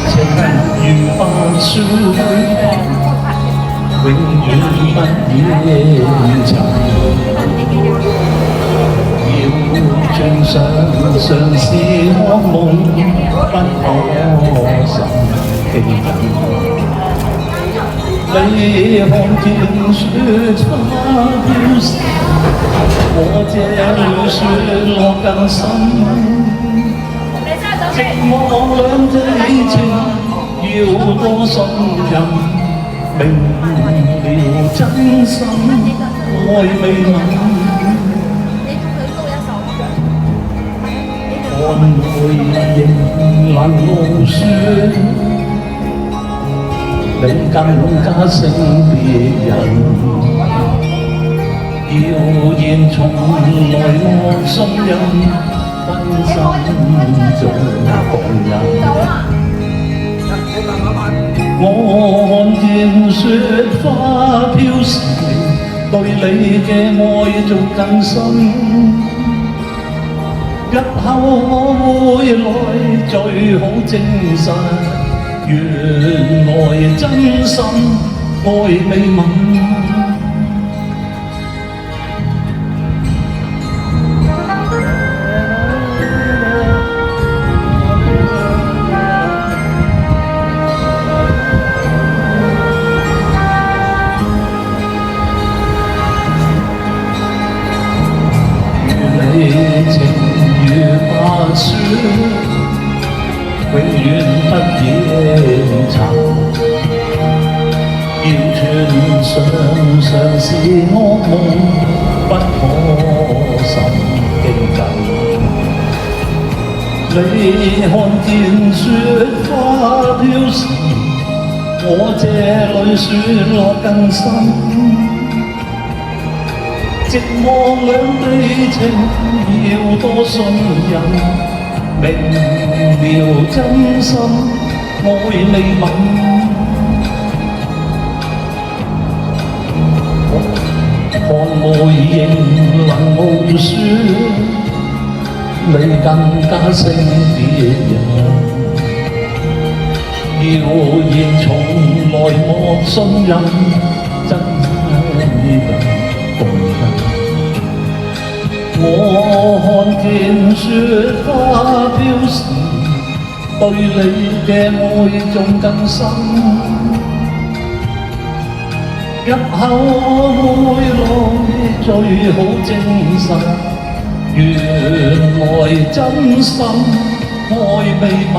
情如白雪，永遠不染塵。要盡上嘗試惡夢，不可甚驚人。你看見雪花飄時，我這裏雪落更深。寂寞兩地情，要多信任，明了真心，愛未泯。看背影能無雪，你更加勝別人。謠言從來莫信任，分心做旁人。我看見雪花飄時，對你嘅愛做更深。日後我會來最好證實，原來真心愛未泯。情如白雪，永遠不染塵。要穿上常是惡夢，不可甚驚震。你看見雪花飄時，我這裏雪落更深。寂寞兩地情，要多信任，明了真心，愛未泯。看背影能無雪，你更加勝別人。謠言從來莫信任，真能我看見雪花飄時，對你嘅愛仲更深。日後我會來最好證實，原來真心愛未泯。